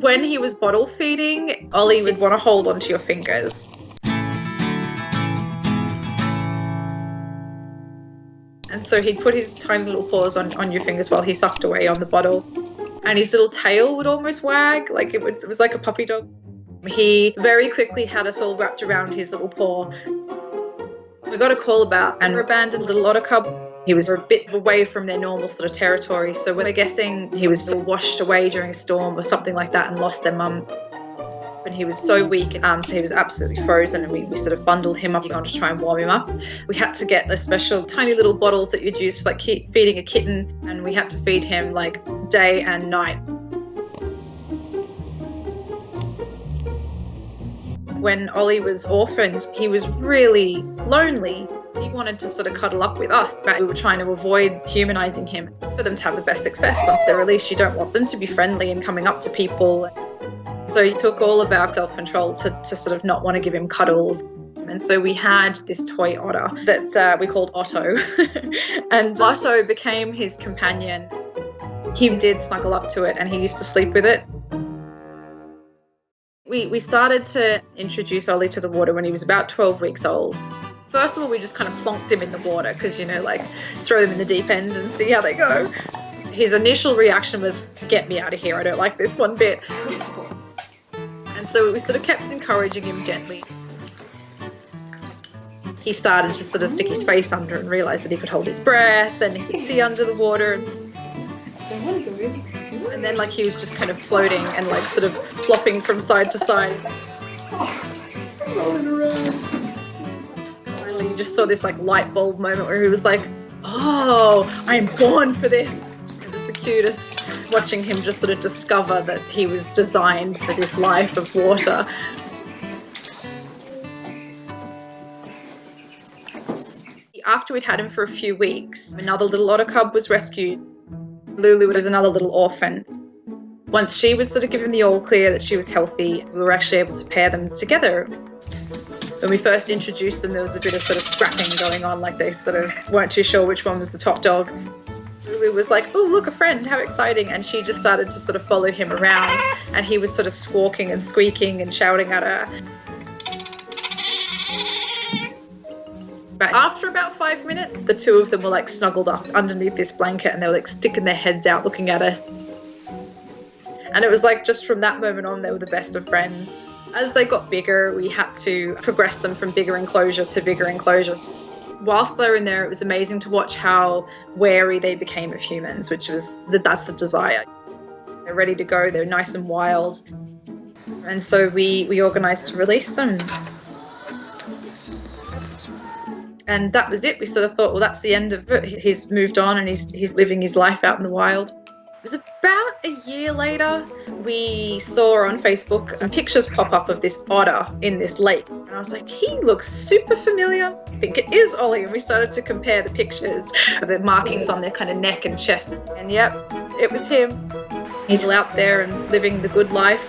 When he was bottle feeding, Ollie would want to hold onto your fingers. And so he'd put his tiny little paws on your fingers while he sucked away on the bottle. And his little tail would almost wag, like it was like a puppy dog. He very quickly had us all wrapped around his little paw. We got a call about an abandoned little otter cub. He was a bit away from their normal sort of territory, so we're guessing he was washed away during a storm or something like that and lost their mum. And he was so weak, so he was absolutely frozen, and we sort of bundled him up on to try and warm him up. We had to get the special tiny little bottles that you'd use for like feeding a kitten, and we had to feed him like day and night. When Ollie was orphaned, he was really lonely. He wanted to sort of cuddle up with us, but we were trying to avoid humanizing him. For them to have the best success once they're released, you don't want them to be friendly and coming up to people. So he took all of our self-control to sort of not want to give him cuddles. And so we had this toy otter that we called Otto. And Otto became his companion. He did snuggle up to it and he used to sleep with it. We started to introduce Ollie to the water when he was about 12 weeks old. First of all, we just kind of plonked him in the water because, like throw them in the deep end and see how they go. His initial reaction was, get me out of here, I don't like this one bit. And so we sort of kept encouraging him gently. He started to sort of stick his face under and realise that he could hold his breath and he could see under the water. And then like he was just kind of floating and like sort of flopping from side to side. Rolling around. Finally you just saw this like light bulb moment where he was like, oh, I'm born for this. It was the cutest, watching him just sort of discover that he was designed for this life of water. After we'd had him for a few weeks, another little otter cub was rescued. Lulu was another little orphan. Once she was sort of given the all clear that she was healthy, we were actually able to pair them together. When we first introduced them, there was a bit of sort of scrapping going on, like they sort of weren't too sure which one was the top dog. Lulu was like, oh, look, a friend, how exciting. And she just started to sort of follow him around, and he was sort of squawking and squeaking and shouting at her. But after about 5 minutes, the two of them were like snuggled up underneath this blanket and they were like sticking their heads out looking at us. And it was like just from that moment on, they were the best of friends. As they got bigger, we had to progress them from bigger enclosure to bigger enclosures. Whilst they were in there, it was amazing to watch how wary they became of humans, which was that's the desire. They're ready to go, they're nice and wild. And so we organised to release them. And that was it. We sort of thought, well, that's the end of it. He's moved on and he's living his life out in the wild. It was about a year later, we saw on Facebook some pictures pop up of this otter in this lake. And I was like, he looks super familiar. I think it is Ollie. And we started to compare the pictures, the markings on their kind of neck and chest. And yep, it was him. He's out there and living the good life.